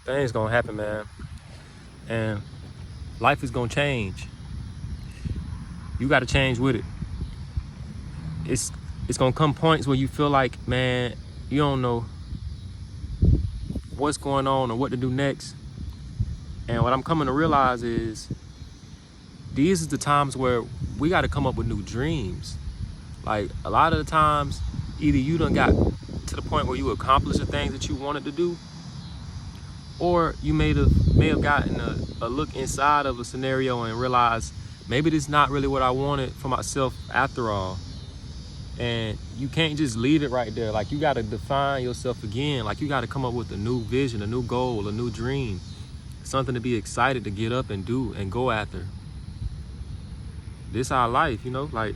Things gonna happen, man. And life is gonna change. You gotta change with it. It's it's gonna come points where you feel like, man, you don't know what's going on or what to do next. And what I'm coming to realize is these are the times where we gotta come up with new dreams. Like a lot of the times, either you done got to the point where you accomplished the things that you wanted to do, or you may have gotten a look inside of a scenario and realized maybe this is not really what I wanted for myself after all. And you can't just leave it right there. Like you got to define yourself again. Like you got to come up with a new vision, a new goal, a new dream, something to be excited to get up and do and go after. This our life, you know, like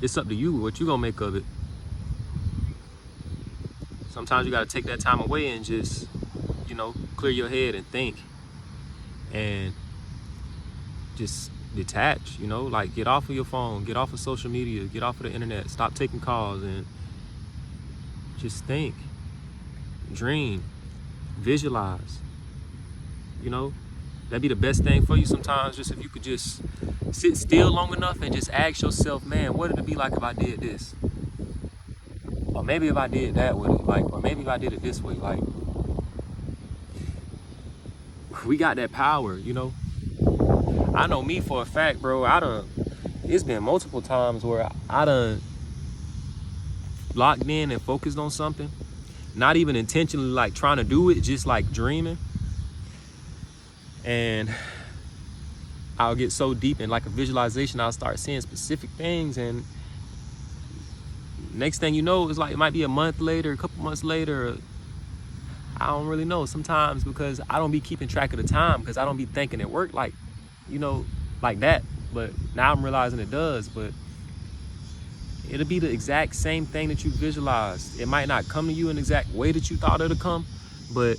it's up to you what you gonna make of it. Sometimes you got to take that time away and just, you know, clear your head and think and just detach, you know, like get off of your phone, get off of social media, get off of the internet, stop taking calls and just think, dream, visualize, you know. That'd be the best thing for you sometimes, just if you could just sit still long enough and just ask yourself, man, what would it be like if I did this? Or maybe if I did that with it, like, or maybe if I did it this way, like, we got that power, you know. I know me for a fact, bro, it's been multiple times where I done locked in and focused on something, not even intentionally like trying to do it, just like dreaming. And I'll get so deep in like a visualization, I'll start seeing specific things, and next thing you know, it's like it might be a month later, a couple months later, I don't really know sometimes, because I don't be keeping track of the time, because I don't be thinking it worked like, you know, like that. But now I'm realizing it does. But it'll be the exact same thing that you visualized. It might not come to you in the exact way that you thought it'll come, but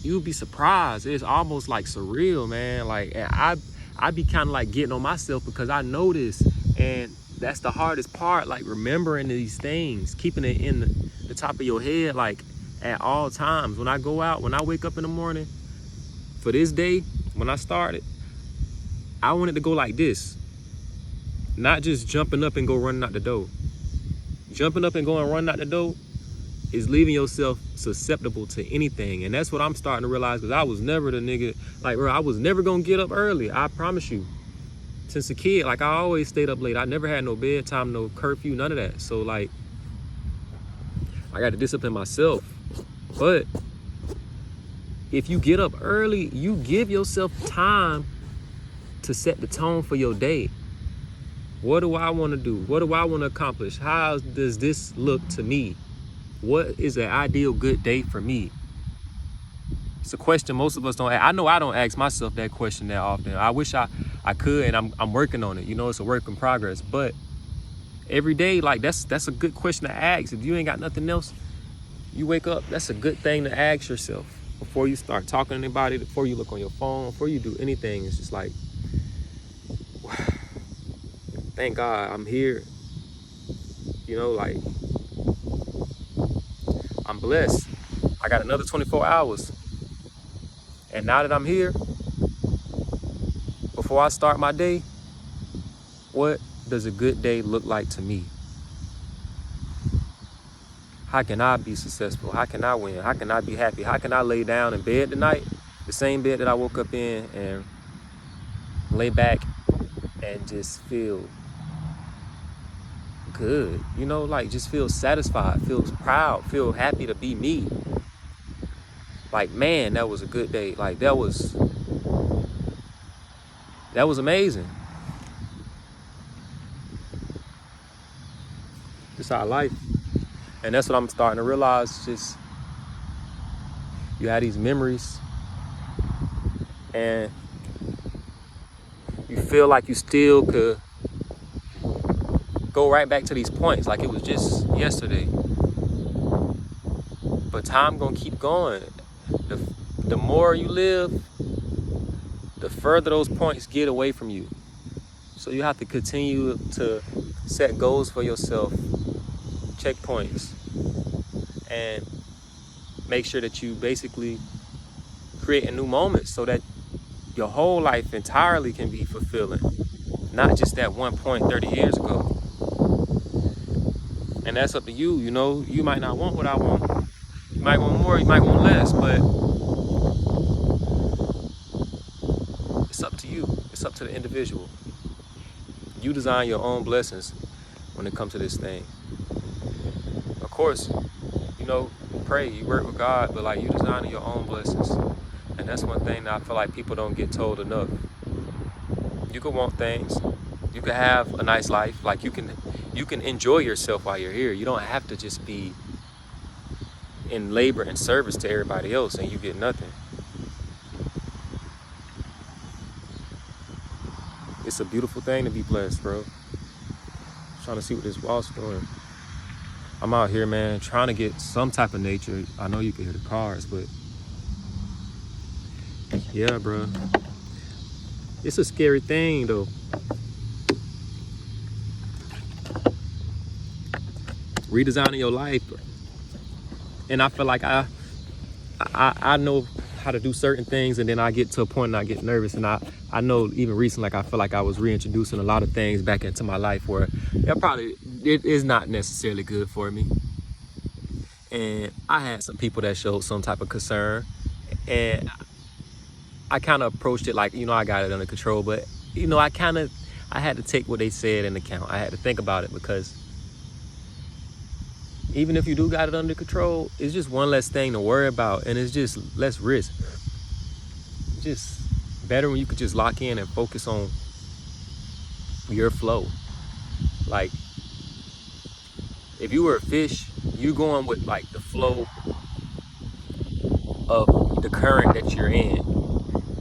you'll be surprised. It's almost like surreal, man. Like, and I be kind of like getting on myself because I know this, and that's the hardest part, like remembering these things, keeping it in the top of your head, like at all times. When I go out, when I wake up in the morning, for this day, when I started, I wanted to go like this. Not just jumping up and go running out the door. Jumping up and going running out the door is leaving yourself susceptible to anything. And that's what I'm starting to realize, because I was never the nigga, like, bro, I was never gonna get up early. I promise you. Since a kid, like, I always stayed up late. I never had no bedtime, no curfew, none of that. So, like, I got to discipline myself. But if you get up early, you give yourself time to set the tone for your day. What do I want to do? What do I want to accomplish? How does this look to me? What is an ideal good day for me? It's a question most of us don't ask. I know I don't ask myself that question that often. I wish I could, and I'm working on it. You know, it's a work in progress. But every day, like, that's a good question to ask. If you ain't got nothing else, you wake up, that's a good thing to ask yourself before you start talking to anybody, before you look on your phone, before you do anything. It's just like, thank God I'm here. You know, like, I'm blessed. I got another 24 hours. And now that I'm here, before I start my day, what does a good day look like to me? How can I be successful? How can I win? How can I be happy? How can I lay down in bed tonight, the same bed that I woke up in, and lay back and just feel good? You know, like, just feel satisfied, feel proud, feel happy to be me. Like, man, that was a good day. Like, that was amazing. It's our life. And that's what I'm starting to realize. Just, you have these memories and you feel like you still could go right back to these points like it was just yesterday. But time gonna keep going. The more you live, the further those points get away from you. So you have to continue to set goals for yourself, checkpoints, and make sure that you basically create a new moment so that your whole life entirely can be fulfilling, not just that one point 30 years ago. And that's up to you. You know, you might not want what I want. You might want more, you might want less, but it's up to you. It's up to the individual. You design your own blessings when it comes to this thing. Of course, you know, you pray, you work with God, but like you designing your own blessings. And that's one thing that I feel like people don't get told enough. You can want things. You can have a nice life. Like you can enjoy yourself while you're here. You don't have to just be in labor and service to everybody else and you get nothing. It's a beautiful thing to be blessed, bro. I'm trying to see what this wall's doing. I'm out here, man, trying to get some type of nature. I know you can hear the cars, but yeah, bro. It's a scary thing, though. Redesigning your life. And I feel like I know how to do certain things, and then I get to a point and I get nervous, and I know even recently, like I feel like I was reintroducing a lot of things back into my life where it is not necessarily good for me. And I had some people that showed some type of concern, and I kind of approached it like, you know, I got it under control, but you know, I had to take what they said into account. I had to think about it, because even if you do got it under control, it's just one less thing to worry about, and it's just less risk. It's just better when you could just lock in and focus on your flow. Like, if you were a fish, you going with like the flow of the current that you're in.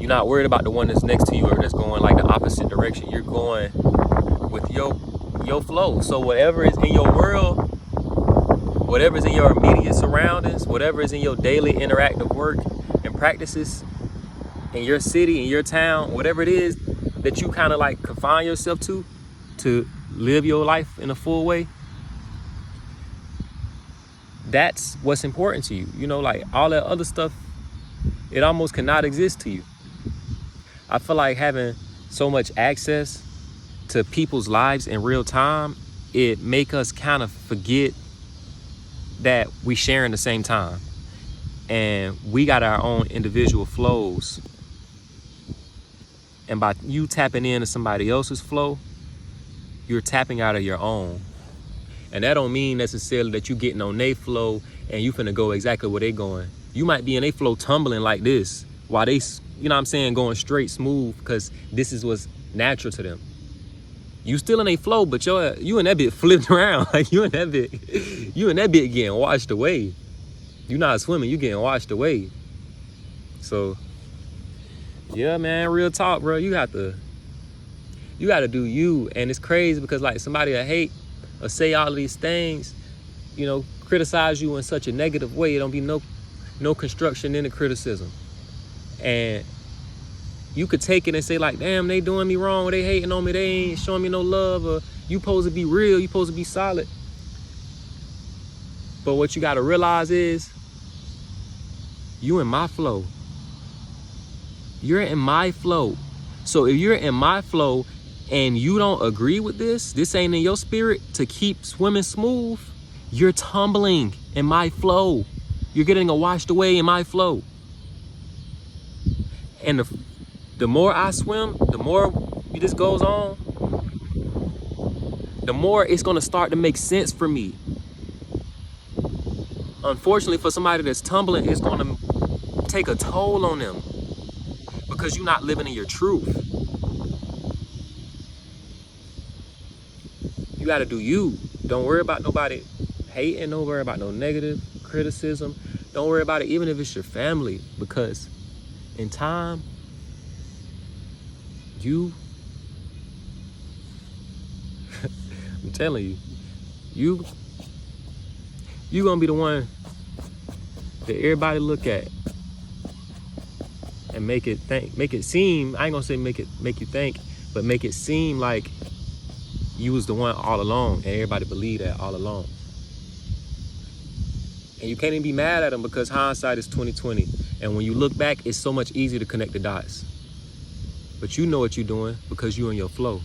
You're not worried about the one that's next to you or that's going like the opposite direction. You're going with your flow. So whatever is in your world, whatever is in your immediate surroundings, whatever is in your daily interactive work and practices in your city, in your town, whatever it is that you kind of like confine yourself to live your life in a full way, that's what's important to you. You know, like all that other stuff, it almost cannot exist to you. I feel like having so much access to people's lives in real time, it make us kind of forget that we share in the same time, and we got our own individual flows. And by you tapping into somebody else's flow, you're tapping out of your own. And that don't mean necessarily that you getting on their flow and you finna go exactly where they going. You might be in their flow tumbling like this while they, you know what I'm saying, going straight smooth, because this is what's natural to them. You still in a flow, but you in that bit flipped around. Like you in that bit getting washed away. You not swimming, you getting washed away. So yeah, man, real talk, bro. You got to do you. And it's crazy because like somebody will hate or say all of these things, you know, criticize you in such a negative way. It don't be no construction in the criticism. And you could take it and say like, damn, they doing me wrong, or they hating on me, they ain't showing me no love, or you supposed to be real, you supposed to be solid. But what you gotta realize is, you in my flow. You're in my flow. So if you're in my flow and you don't agree with this ain't in your spirit to keep swimming smooth, you're tumbling in my flow. You're getting washed away in my flow. And the more I swim, the more this goes on, the more it's gonna start to make sense for me. Unfortunately, for somebody that's tumbling, it's gonna take a toll on them because you're not living in your truth. You gotta do you. Don't worry about nobody hating, don't worry about no negative criticism. Don't worry about it, even if it's your family, because in time, I'm telling you, you gonna be the one that everybody look at and make it seem, I ain't gonna say make you think, but make it seem like you was the one all along, and everybody believed that all along. And you can't even be mad at them because hindsight is 20/20. And when you look back, it's so much easier to connect the dots. But you know what you're doing because you're in your flow.